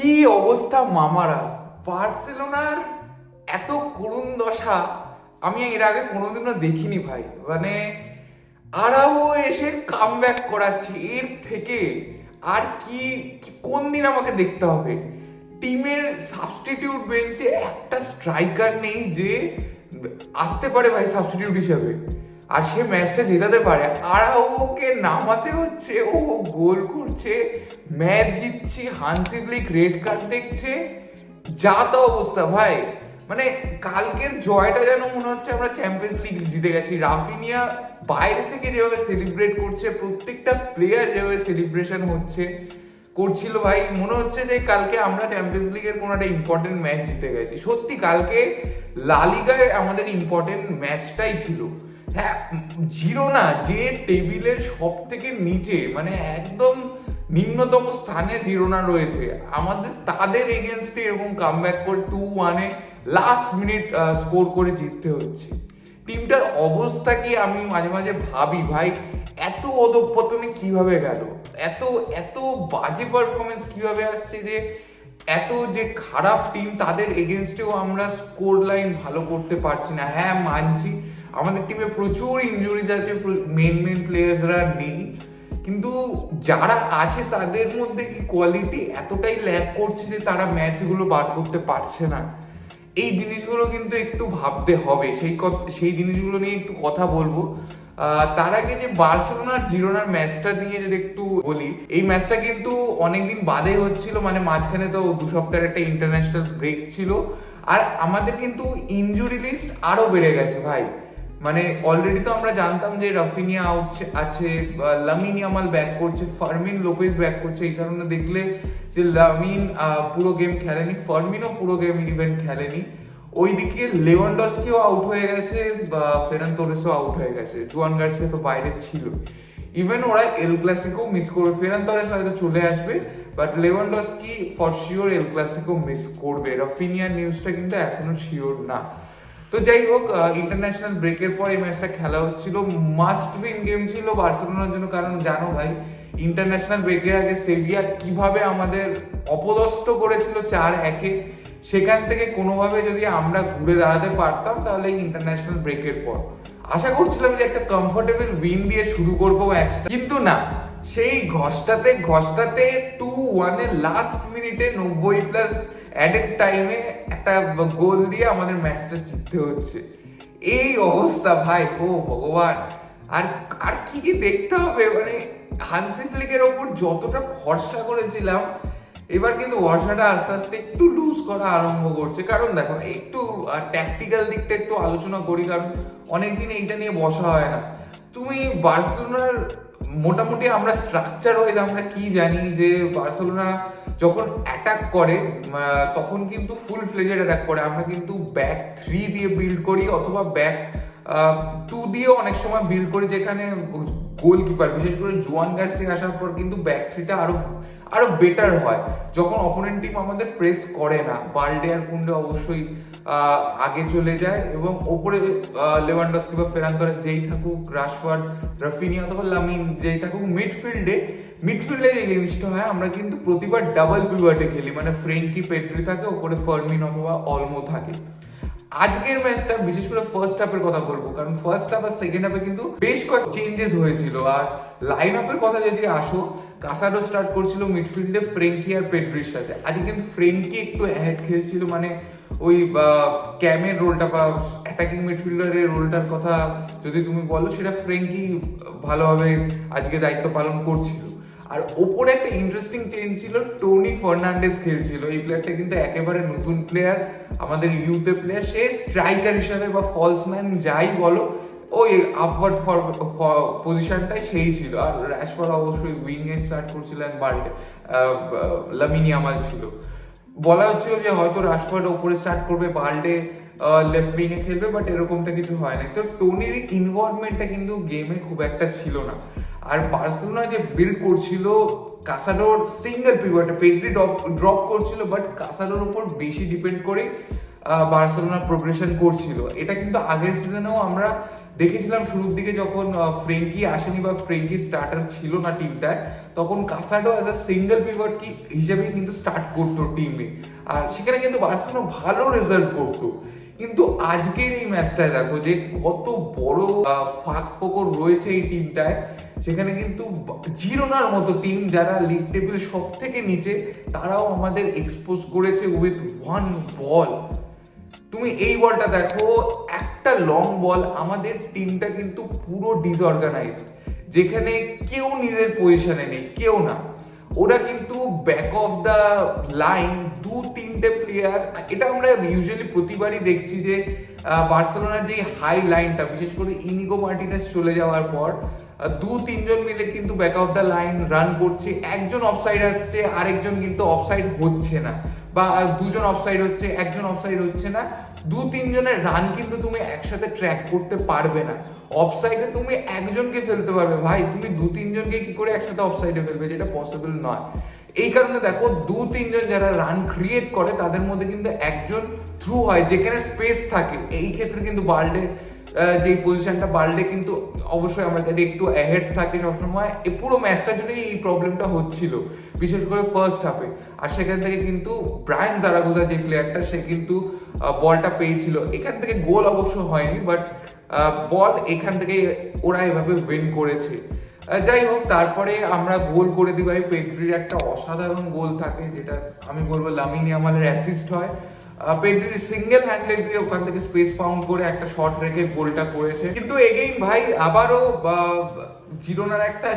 কি অবস্থা মামারা! বার্সেলোনার এত করুণ দশা আমি এর আগে কোনোদিনও দেখিনি ভাই। মানে আরাও এসে কামব্যাক করাচ্ছে, এর থেকে আর কি কোন দিন আমাকে দেখতে হবে? টিমের সাবস্টিটিউট বেঞ্চে একটা স্ট্রাইকার নেই যে আসতে পারে ভাই সাবস্টিটিউট হিসেবে, আর সে ম্যাচটা জেতাতে পারে। আর ওকে নামাতে হচ্ছে, ও গোল করছে, ম্যাচ জিতছে, হানসি ফ্লিক রেড কার্ড দেখছে, যা তা অবস্থা ভাই। মানে কালকের জয়টা যেন মনে হচ্ছে আমরা চ্যাম্পিয়ন্স লিগ জিতে গেছি। রাফিনিয়া বাইরে থেকে যেভাবে সেলিব্রেট করছে, প্রত্যেকটা প্লেয়ার যেভাবে সেলিব্রেশন করছিল ভাই, মনে হচ্ছে যে কালকে আমরা চ্যাম্পিয়ন্স লিগের কোনো একটা ইম্পর্টেন্ট ম্যাচ জিতে গেছি। সত্যি কালকে লা লিগায় আমাদের ইম্পর্টেন্ট ম্যাচটাই ছিল। হ্যাঁ, জিরোনা যে টেবিলের সব থেকে নিচে, মানে একদম নিম্নতম স্থানে জিরোনা রয়েছে, আমাদের তাদের এগেনস্টে এরকম কামব্যাক করে 2-1 লাস্ট মিনিট স্কোর করে জিততে হচ্ছে। টিমটার অবস্থা কি আমি মাঝে মাঝে ভাবি ভাই, এত অধঃপতনে কিভাবে গেল, এত এত বাজে পারফরমেন্স কিভাবে আসছে, যে এত যে খারাপ টিম তাদের এগেনস্টেও আমরা স্কোর লাইন ভালো করতে পারছি না। হ্যাঁ মানছি আমাদের টিমে প্রচুর ইনজুরিজ আছে, মেন প্লেয়ার্সরা নেই, কিন্তু যারা আছে তাদের মধ্যে কি কোয়ালিটি এতটাই ল্যাক করছে যে তারা ম্যাচগুলো বার করতে পারছে না? এই জিনিসগুলো কিন্তু একটু ভাবতে হবে, সেই জিনিসগুলো নিয়ে একটু কথা বলবো। তার আগে যে বার্সেলোনার জিরোনার ম্যাচটা নিয়ে যদি একটু বলি, এই ম্যাচটা কিন্তু অনেকদিন বাদে হচ্ছিল, মানে মাঝখানে তো 2 সপ্তাহের একটা ইন্টারন্যাশনাল ব্রেক ছিল, আর আমাদের কিন্তু ইনজুরি লিস্ট আরো বেড়ে গেছে ভাই। মানে অলরেডি তো আমরা জানতাম যে রাফিনিয়া আউট আছে, লামিন ইয়ামাল ব্যাক করছে, ফার্মিন লোপেজ ব্যাক করছে। এই কারণে দেখলে যে লামিন পুরো গেম খেলেনি, ফার্মিনও পুরো গেম ইভেন খেলেনি। ওইদিকে লেভানডস্কিও আউট হয়ে গেছে, ফেরান তোরেসও আউট হয়ে গেছে, জুয়ান গার্সিয়া তো বাইরে ছিল। ইভেন ওরা এল ক্লাসিকো মিস করবে, ফেরান তোরেস হয়তো চলে আসবে, but Lewandowski for sure El Clasico miss করবে। রাফিনিয়ার নিউজটা কিন্তু এখনো শিওর না। তো যাই হোক, ইন্টারন্যাশনাল ব্রেকের পর এই ম্যাচটা খেলা হচ্ছিল, মাস্ট উইন গেম ছিল বার্সেলোনার জন্য। কারণ জানো ভাই, ইন্টারন্যাশনাল ব্রেকের আগে সেভিয়া কিভাবে আমাদের অপদস্থ করেছিল 4-1, সেখান থেকে কোনোভাবে যদি আমরা ঘুরে দাঁড়াতে পারতাম তাহলে ইন্টারন্যাশনাল ব্রেকের পর আশা করছিলাম যে একটা কমফোর্টেবল উইন দিয়ে শুরু করবো ম্যাচটা, কিন্তু না, সেই ঘষটাতে 2-1 লাস্ট মিনিটে 90+ অ্যাডেড টাইমে একটা গোল দিয়ে আমাদের ম্যাচটা জিততে হচ্ছে। এই অবস্থা ভাই, ও ভগবান! আর আর কি কি দেখতে হবে, মানে হানসি ফ্লিকের ওপর যতটা ভরসা করেছিলাম, এবার কিন্তু ভরসাটা আস্তে আস্তে একটু লুজ করা আরম্ভ করছে। কারণ দেখো, একটু ট্যাকটিক্যাল দিকটা একটু আলোচনা করি, কারণ অনেকদিন এইটা নিয়ে বসা হয় না। তুমি বার্সেলোনার মোটামুটি আমরা স্ট্রাকচার ওয়াইজ আমরা কি জানি যে বার্সেলোনা যখন অ্যাটাক করে তখন কিন্তু ফুল ফ্লেজেড অ্যাটাক করে। আমরা কিন্তু ব্যাক 3 দিয়ে বিল্ড করি, অথবা ব্যাক 2 দিয়েও অনেক সময় বিল্ড করি, যেখানে গোলকিপার বিশেষ করে জুয়ান গার্সিয়া আসার পর কিন্তু ব্যাক 3টা আরো বেটার হয়, যখন অপোনেন্ট টিম আমাদের প্রেস করে না। বাল্ডে আর কুন্ডে অবশ্যই আগে চলে যায়, এবং ওপরে লেভানডস্কি বা ফেরান তোরেস যেই থাকুক, রাশফোর্ড, রাফিনিয়া অথবা লামিন যেই থাকুক, মিডফিল্ডে যে জিনিসটা হয়, আমরা কিন্তু প্রতিবার ডাবল পিভটে খেলি, মানে ফ্রেঙ্কি পেড্রি থাকে, ওপরে ফার্মিন অথবা অলমো থাকে। আজকের ম্যাচটা বিশেষ করে ফার্স্ট হাফের কথা বলবো, কারণ ফার্স্ট হাফ আর সেকেন্ড হাফে কিন্তু বেশ কয়েক চেঞ্জেস হয়েছিল। আর লাইন আপের কথা যদি আসো, কাসাডো স্টার্ট করছিল মিডফিল্ডে ফ্রেঙ্কি আর পেড্রির সাথে। আজকে কিন্তু ফ্রেঙ্কি একটু অ্যাহেড খেলছিল, মানে ওই ক্যামের রোলটা বা অ্যাটাকিং মিডফিল্ডারের রোলটার কথা যদি তুমি বলো, সেটা ফ্রেঙ্কি ভালোভাবে আজকে দায়িত্ব পালন করছিল। আর ওপরে একটা ইন্টারেস্টিং চেঞ্জ ছিল, টোনি ফার্নান্ডেজ খেলছিল। এই প্লেয়ারটা কিন্তু একেবারে নতুন প্লেয়ার, আমাদের ইউথে প্লেয়ার। সে স্ট্রাইকার হিসাবে বা ফলস ম্যান যাই বলো, ওই আপওয়ার্ড পজিশনটাই সেই ছিল। আর রাশফোর্ড অবশ্যই উইংয়ে স্টার্ট করছিলেন, বাল্ডে লামিন ইয়ামাল ছিল। বলা হচ্ছিল যে হয়তো রাশফোর্ড ওপরে স্টার্ট করবে, বাল্ডে লেফট উইংয়ে খেলবে, বাট এরকমটা কিছু হয় না। তো টোনির ইনভলভমেন্টটা কিন্তু গেমে খুব একটা ছিল না। আর বার্সেলোনা যে বিল্ড করছিল, কাসাডোর সিঙ্গেল পিভটে পেড্রি ড্রপ করছিল, বাট কাসাডোর উপর বেশি ডিপেন্ড করে বার্সেলোনা প্রোগ্রেশন করছিল। এটা কিন্তু আগের সিজনেও আমরা দেখেছিলাম শুরুর দিকে যখন ফ্রেঙ্কি আসেনি বা ফ্রেঙ্কি স্টার্টার ছিল না টিমটায়, তখন কাসাডো অ্যাজ আ সিঙ্গেল পিভট কি হিসেবেই কিন্তু স্টার্ট করতো টিমে, আর সেখানে কিন্তু বার্সেলোনা ভালো রেজাল্ট করতো। কিন্তু আজকের এই ম্যাচটায় দেখো যে কত বড় ফাঁক ফোকর রয়েছে এই টিমটায়। সেখানে কিন্তু জিরোনার মতো টিম যারা লিগ টেবিল সব থেকে নিচে, তারাও আমাদের এক্সপোজ করেছে উইথ ওয়ান বল। তুমি এই বলটা দেখো, একটা লং বল, আমাদের টিমটা কিন্তু পুরো ডিসঅর্গানাইজড, যেখানে কেউ নিজের পজিশনে নেই, কেউ না। ওরা কিন্তু ব্যাক অফ দ্য লাইন 2-3টে প্লেয়ার, এটা আমরা ইউজুয়ালি প্রতিবারই দেখছি যে বার্সেলোনার যে হাই লাইনটা, বিশেষ করে ইনিগো মার্টিনেস চলে যাওয়ার পর 2-3জন মিলে কিন্তু back of the line run করছে, একজন অফসাইড আসছে, আরেকজন কিন্তু অফসাইড হচ্ছে না, বা দুজন অফসাইড হচ্ছে, একজন অফসাইড হচ্ছে না। 2-3জনের রান কিন্তু তুমি একসাথে ট্র্যাক করতে পারবে না। অফসাইডে তুমি একজনকে ফেলতে পারবে ভাই, তুমি 2-3জনকে কি করে একসাথে অফসাইডে ফেলবে, যেটা পসিবল নয়। এই কারণে দেখো 2-3জন যারা রান ক্রিয়েট করে তাদের মধ্যে কিন্তু একজন থ্রু হয়, যেখানে স্পেস থাকে। এই ক্ষেত্রে কিন্তু বার্ডে যে পজিশনটা, বার্ডে কিন্তু অবশ্যই আমরা জানি একটু অ্যাহেড থাকে সবসময়। এই পুরো ম্যাচটা জুড়েই এই প্রবলেমটা হচ্ছিল, বিশেষ করে ফার্স্ট হাফে। আর সেখান থেকে কিন্তু ব্রায়ান জারাগোজা যে প্লেয়ারটা, সে কিন্তু বলটা পেয়েছিল। এখান থেকে গোল অবশ্য হয়নি, বাট বল এখান থেকে ওরা এভাবে উইন করেছে। যাই হোক, তারপরে আমরা গোল করে দিই ভাই। পেড্রির একটা অসাধারণ গোল থাকে, যেটা আমি বলবো লামিন ইয়ামালের অ্যাসিস্ট হয়। পেড্রি সিঙ্গেল হ্যান্ডেডলি ওখান থেকে স্পেস ফাউন্ড করে একটা শট রেখে গোলটা করেছে। কিন্তু এগেইন ভাই আবারও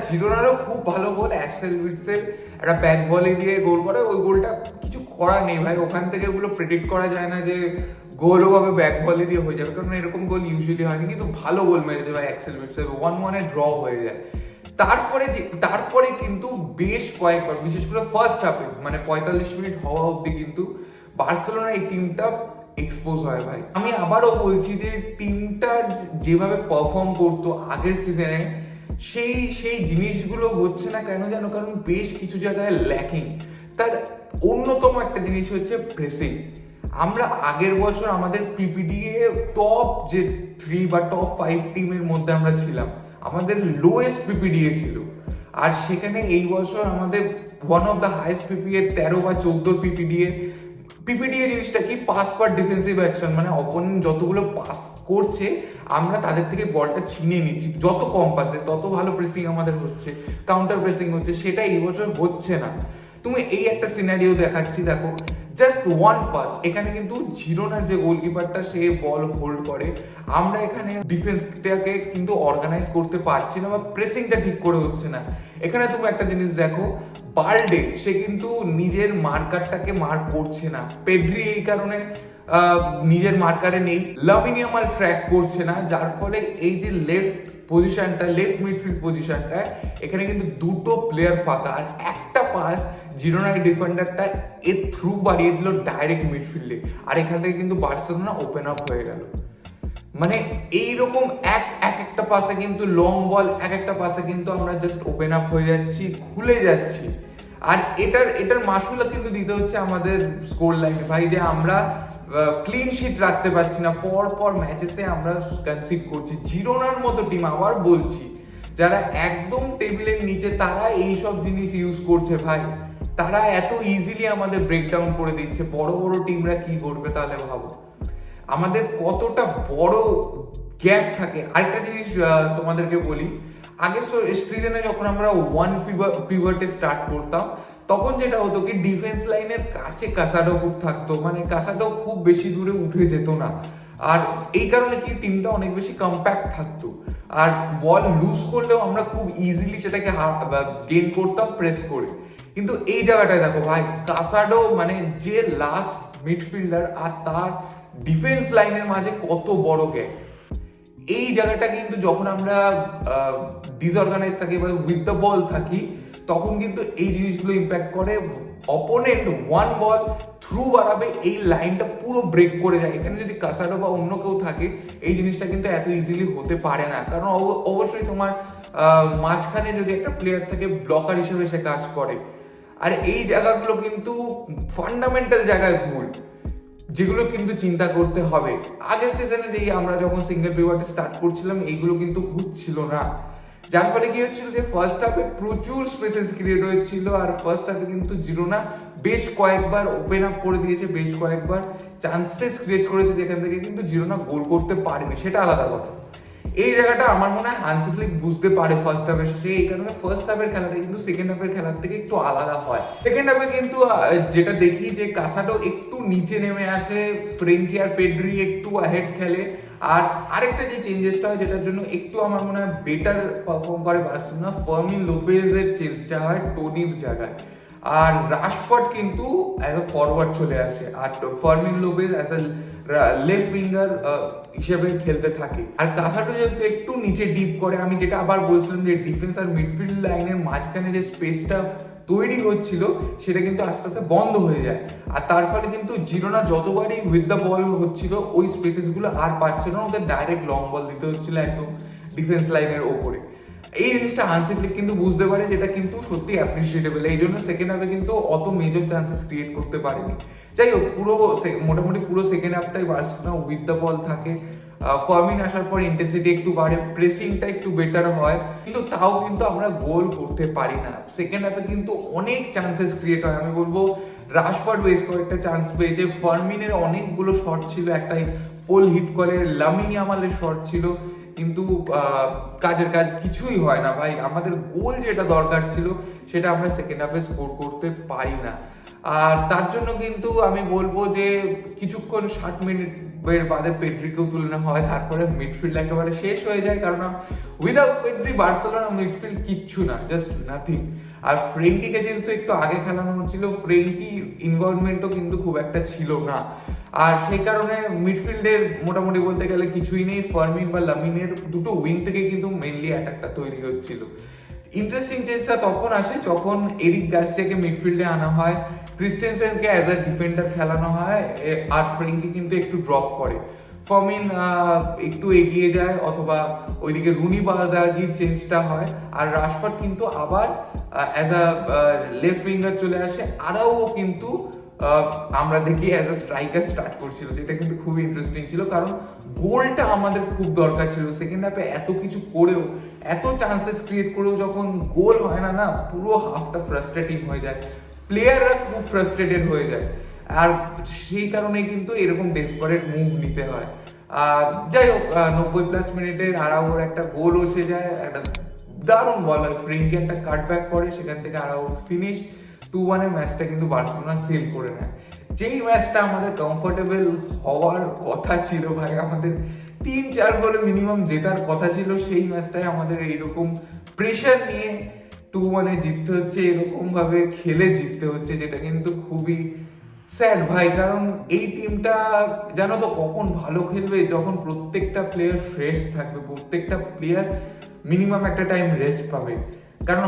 জিরোনারও খুব ভালো গোল, অ্যাক্সেল উইটসেল একটা ব্যাক ভলি দিয়ে গোল করে। ওই গোলটা কিছু করার নেই ভাই, ওখান থেকে ওগুলো প্রেডিক্ট করা যায় না যে গোলও ভাবে ব্যাক ভলি দিয়ে হয়ে যাবে, কারণ এরকম গোল ইউজুয়ালি হয়নি। কিন্তু ভালো গোল মেরেছে ভাই অ্যাক্সেল উইটসেল, 1-1 ড্র হয়ে যায়। তারপরে কিন্তু বেশ কয়েকবার, বিশেষ করে ফার্স্ট হাফে মানে 45 মিনিট হওয়া অবধি কিন্তু বার্সেলোনা এই টিমটা এক্সপোজ হয় ভাই। আমি আবারও বলছি যে টিমটা যেভাবে পারফর্ম করতো আগের সিজনে, সেই জিনিসগুলো হচ্ছে না। কেন জানো? কারণ বেশ কিছু জায়গায় ল্যাকিং। তার অন্যতম একটা জিনিস হচ্ছে প্রেসিং। আমরা আগের বছর আমাদের পিপিডিএ টপ যে 3 বা টপ 5 টিমের মধ্যে আমরা ছিলাম, আমাদের লোয়েস্ট পিপিডিএ ছিল। আর সেখানে এই বছর আমাদের one of the highest PPA 13 বা 14 পিপিডিএ জিনিসটা কি? পাস পার ডিফেন্সিভ অ্যাকশন, মানে অপোনেন্ট যতগুলো পাস করছে আমরা তাদের থেকে বলটা ছিনিয়ে নিচ্ছি, যত কম পাসে তত ভালো প্রেসিং আমাদের হচ্ছে, কাউন্টার প্রেসিং হচ্ছে। সেটা এই বছর হচ্ছে না। তুমি এই একটা সিনারিও দেখাচ্ছি, দেখো জাস্ট ওয়ান পাস, এখানে কিন্তু জিরোনার যে গোলকিপারটা সে বল হোল্ড করে, আমরা এখানে ডিফেন্সটাকে কিন্তু অর্গানাইজ করতে পারছি না, বা প্রেসিংটা ঠিক করে হচ্ছে না। এখানে তুমি একটা জিনিস দেখো, বার্ডে সে কিন্তু নিজের মার্কারটাকে মার্ক করছে না, পেড্রি এই কারণে নিজের মার্কারে নেই, লামিন ইয়ামাল ট্র্যাক করছে না, যার ফলে এই যে লেফট মিডফিল্ড পজিশনটা, এখানে কিন্তু দুটো প্লেয়ার ফাঁকা, আর একটা পাস জিরোনার ডিফেন্ডারটা এর থ্রু বাড়িয়ে দিল ডাইরেক্ট মিডফিল্ডে, আর এখান থেকে কিন্তু বার্সেলোনা ওপেন আপ হয়ে গেল। মানে এইরকম একটা পাসে কিন্তু লং বল, একটা পাসে কিন্তু আমরা জাস্ট ওপেন আপ হয়ে যাচ্ছি, খুলে যাচ্ছি। আর এটার মাসুলা কিন্তু দিতে হচ্ছে আমাদের স্কোর লাইনে ভাই, যে আমরা ক্লিন শিট রাখতে পারছি না, পর ম্যাচেসে আমরা কনসিড করছি। জিরোনার মতো টিম, আবার বলছি, যারা একদম টেবিলের নিচে, তারা এইসব জিনিস ইউজ করছে ভাই। তারা এত ইজিলি আমাদের ব্রেকডাউন করে দিচ্ছে। বড় বড় টিমরা কি করবে তাহলে ভাবো, আমাদের কতটা বড় গ্যাপ থাকে। আরেকটা জিনিস তোমাদেরকে বলি, আগের সিজনে যখন আমরা ওয়ান পিভটে স্টার্ট করতাম, তখন যেটা হতো কি ডিফেন্স লাইনের কাছে কাসাডো খুব থাকতো, মানে কাসাডো খুব বেশি দূরে উঠে যেত না। আর এই কারণে কি টিমটা অনেক বেশি কম্প্যাক্ট থাকতো, আর বল লুজ করলেও আমরা খুব ইজিলি সেটাকে গেইন করতাম প্রেস করে। কিন্তু এই জায়গাটায় দেখো ভাই, কাসাডো মানে যে লাস্ট মিডফিল্ডার, আর তার ডিফেন্স লাইনের মাঝে কত বড় গ্যাপ। এই জায়গাটা কিন্তু যখন আমরা ডিসঅর্গানাইজ থাকি বা উইথ দ্য বল থাকি, তখন কিন্তু এই জিনিসগুলো ইম্প্যাক্ট করে। অপোনেন্ট ওয়ান বল থ্রু বাড়াবে, এই লাইনটা পুরো ব্রেক করে যায়। এখানে যদি কাসাডো বা অন্য কেউ থাকে, এই জিনিসটা কিন্তু এত ইজিলি হতে পারে না, কারণ অবশ্যই তোমার মাঝখানে যদি একটা প্লেয়ার থাকে, ব্লকার হিসেবে সে কাজ করে। আর এই জায়গাগুলো কিন্তু ফান্ডামেন্টাল জায়গায় ভুল। যেগুলো কিন্তু চিন্তা করতে হবে। আগের সিজনে যেই আমরা যখন সিঙ্গেল পিভট স্টার্ট করছিলাম এইগুলো কিন্তু হচ্ছিল না, যার ফলে কি হচ্ছিল যে ফার্স্ট হাফে প্রচুর স্পেসেস ক্রিয়েট হয়েছিল, আর ফার্স্ট হাফে কিন্তু জিরোনা বেশ কয়েকবার ওপেন আপ করে দিয়েছে, বেশ কয়েকবার চান্সেস ক্রিয়েট করেছে যেখান থেকে কিন্তু জিরোনা গোল করতে পারেনি, সেটা আলাদা কথা। এই জায়গাটা আমার মনে হয় হান্সি ফ্লিক বুঝতে পারে ফার্স্ট হাফের শেষে, এই কারণে ফার্স্ট হাফের খেলাটা কিন্তু সেকেন্ড হাফের খেলার থেকে একটু আলাদা হয়। সেকেন্ড হাফে কিন্তু যেটা দেখি যে কাসাটো একটু নিচে নেমে আসে, ফ্রেঙ্কি আর পেড্রি একটু আহেড খেলে, আর আরেকটা যে চেঞ্জেসটা হয় যেটার জন্য একটু আমার মনে হয় বেটার পারফর্ম করে বার্সেলোনা, ফার্মিন লোপেজের চেঞ্জটা হয় টোনির জায়গায়, আর রাশফোর্ড কিন্তু অ্যাজ আ ফরওয়ার্ড চলে আসে, আর Fermin Lopez as a left winger হিসেবে খেলতে থাকে। আর কাসাটো যেহেতু একটু নিচে ডিপ করে, আমি যেটা আবার বলছিলাম যে ডিফেন্স আর মিডফিল্ড লাইনের মাঝখানে যে স্পেসটা তৈরি হচ্ছিল সেটা কিন্তু আস্তে আস্তে বন্ধ হয়ে যায়, আর তার ফলে কিন্তু জিরোনা যতবারই উইথ দ্য বল হচ্ছিল ওই স্পেসেসগুলো আর পাচ্ছিল না, ওদের ডাইরেক্ট লং বল দিতে হচ্ছিল একদম ডিফেন্স লাইনের ওপরে। এই জিনিসটা হান্সি ফ্লিক কিন্তু বুঝতে পারে, যেটা কিন্তু সত্যি অ্যাপ্রিসিয়েটেবল, এই জন্য সেকেন্ড হাফে কিন্তু অত মেজর চান্সেস ক্রিয়েট করতে পারেনি। যাই হোক, মোটামুটি পুরো সেকেন্ড হাফটাই বার্সেলোনা উইথ দ্য বল থাকে, ফার্মিন আসার পর ইন্টেন্সিটি একটু বাড়ে, প্রেসিংটা একটু বেটার হয়, কিন্তু তাও কিন্তু আমরা গোল করতে পারি না। সেকেন্ড হাফে কিন্তু অনেক চান্সেস ক্রিয়েট হয়, আমি বলবো রাশফোর্ড বেশ কয়েকটা চান্স পেয়েছে, ফার্মিনের অনেকগুলো শট ছিল, একটাই পোল হিট করে, লামিন ইয়ামালের শট ছিল, কিন্তু কাজের কাজ কিছুই হয় না ভাই। আমাদের গোল যেটা দরকার ছিল সেটা আমরা সেকেন্ড হাফে স্কোর করতে পারি না, আর তার জন্য কিন্তু আমি বলবো যে কিছুক্ষণ 60 মিনিটের বাদে পেড্রিকেও তুলনা হয়, তারপরে মিডফিল্ড একেবারে শেষ হয়ে যায়, কারণ উইদাউট পেড্রি বার্সেলোনা মিডফিল্ড কিচ্ছু না, জাস্ট নাথিং। আর ফ্রেঙ্কিকে যেহেতু একটু আগে খেলানো হচ্ছিল, ফ্রেঙ্কি ইনভলভমেন্টও কিন্তু খুব একটা ছিল না, আর সেই কারণে মিডফিল্ডের মোটামুটি বলতে গেলে কিছুই নেই। ফার্মিন বা লামিনের দুটো উইং থেকে কিন্তু মেনলি অ্যাটাকটা তৈরি হচ্ছিল। ইন্টারেস্টিং চেঞ্জটা তখন আসে যখন এরিক গার্সিয়াকে মিডফিল্ডে আনা হয়, ক্রিস্টেনসেনকে অ্যাজ আ ডিফেন্ডার খেলানো হয়, আর ফ্রেঙ্কি কিন্তু একটু ড্রপ করে, ফার্মিন একটু এগিয়ে যায়, অথবা ওইদিকে রুনি বাদাগির চেঞ্জটা হয়, আর রাশফোর্ড কিন্তু আবার অ্যাজ আ লেফট উইঙ্গার চলে আসে, আরাও কিন্তু আমরা দেখি অ্যাজ আ স্ট্রাইকার স্টার্ট করছিল, যেটা কিন্তু খুবই ইন্টারেস্টিং ছিল, কারণ গোলটা আমাদের খুব দরকার ছিল। সেকেন্ড হাফে এত কিছু করেও, এত চান্সেস ক্রিয়েট করেও যখন গোল হয় না, পুরো হাফটা ফ্রাস্ট্রেটিং হয়ে যায়, প্লেয়াররা খুব ফ্রাস্ট্রেটেড হয়ে যায়, আর সেই কারণেই কিন্তু এরকম ডেসপারেট মুভ নিতে হয়। যাই হোক, 90+ মিনিটের আরাউর একটা গোল এসে যায়, একটা দারুণ বল হয়, ফ্রেঙ্কি একটা কাটব্যাক করে, সেখান থেকে আরাউর ফিনিশ 2-1 ম্যাচটা কিন্তু বার্সেলোনা সেল করে নেয়। যেই ম্যাচটা আমাদের কমফোর্টেবল হওয়ার কথা ছিল ভাই, আমাদের 3-4 গোলে মিনিমাম জেতার কথা ছিল, সেই ম্যাচটাই আমাদের এইরকম প্রেশার নিয়ে 2-1 জিততে হচ্ছে, এরকম ভাবে খেলে জিততে হচ্ছে, যেটা কিন্তু খুবই স্যাড ভাই। কারণ এই টিমটা জানো তো কখন ভালো খেলবে, যখন প্রত্যেকটা প্লেয়ার ফ্রেশ থাকবে, প্রত্যেকটা প্লেয়ার মিনিমাম একটা টাইম রেস্ট পাবে। কারণ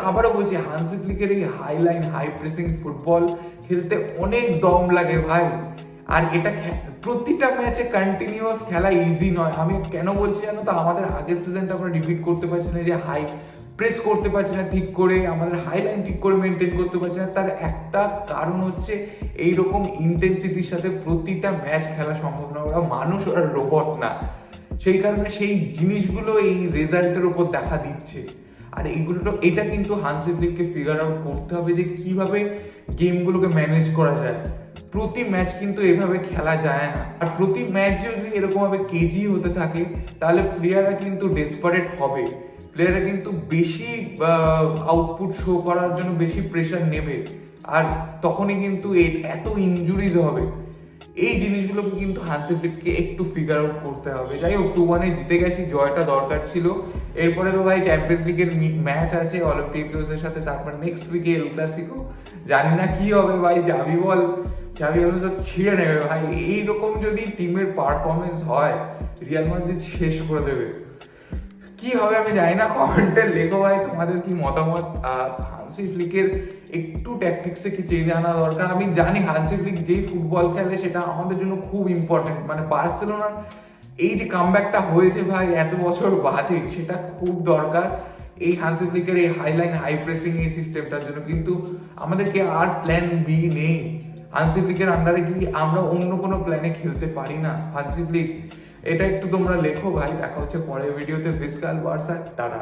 আবারও বলছি, হান্সি ফ্লিকের এই high line high pressing football খেলতে অনেক দম লাগে ভাই, আর এটা প্রতিটা ম্যাচে কন্টিনিউয়াস খেলা ইজি নয়। আমি কেন বলছি জানো তো, আমাদের আগের সিজনটা আমরা রিপিট করতে পারছি না, যে হাই প্রেস করতে পারছি না ঠিক করে, আমাদের হাই লাইন ঠিক করে মেনটেন করতে পারছি না, তার একটা কারণ হচ্ছে এইরকম ইন্টেন্সিটির সাথে প্রতিটা ম্যাচ খেলা সম্ভব না, ওরা মানুষ, ওরা রোবট না, সেই কারণে সেই জিনিসগুলো এই রেজাল্টের উপর দেখা দিচ্ছে। আর এটা কিন্তু হান্সি ফ্লিককে ফিগার আউট করতে হবে যে কিভাবে গেমগুলোকে ম্যানেজ করা যায়। প্রতি ম্যাচ কিন্তু এভাবে খেলা যায় না, আর প্রতি ম্যাচ যদি এরকমভাবে কেজি হতে থাকে তাহলে প্লেয়াররা কিন্তু ডেসপারেট হবে, প্লেয়াররা কিন্তু বেশি আউটপুট শো করার জন্য বেশি প্রেশার নেবে, আর তখনই কিন্তু এত ইনজুরিজ হবে। এই জিনিসগুলোকে কিন্তু হান্সি ফ্লিককে একটু ফিগার আউট করতে হবে। যাই হোক, 2-1 জিতে গেছি, জয়টা দরকার ছিল। এরপরে তো ভাই চ্যাম্পিয়ন্স লিগের ম্যাচ আছে অলিম্পিয়াকোসের সাথে, তারপর নেক্সট উইকে এল ক্লাসিকো, জানি না কি হবে ভাই, যাবি বল চাবি সব ছিঁড়ে নেবে ভাই। এইরকম যদি টিমের পারফরমেন্স হয়, রিয়াল মাদ্রিদ শেষ করে দেবে। কি হবে আমি জানি না, কমেন্টে লেখো ভাই তোমাদের কি মতামত। হান্সি ফ্লিকের একটু ট্যাকটিক্সে কি চেঞ্জ আনা দরকার। আমি জানি হান্সি ফ্লিক যেই ফুটবল খেলে সেটা আমাদের জন্য খুব ইম্পর্টেন্ট, মানে বার্সেলোনার এই যে কামব্যাকটা হয়েছে ভাই এত বছর বাদে, সেটা খুব দরকার এই হান্সি ফ্লিকের এই হাই লাইন হাই প্রেসিং এই সিস্টেমটার জন্য। কিন্তু আমাদেরকে আর প্ল্যান বি নেই, হান্সি ফ্লিকের আন্ডারে কি আমরা অন্য কোনো প্ল্যানে খেলতে পারি না? হান্সি ফ্লিক, এটা একটু তোমরা লেখো ভাই। দেখা হচ্ছে পরের ভিডিওতে। ভিসকাল ভার্সাস টাটা।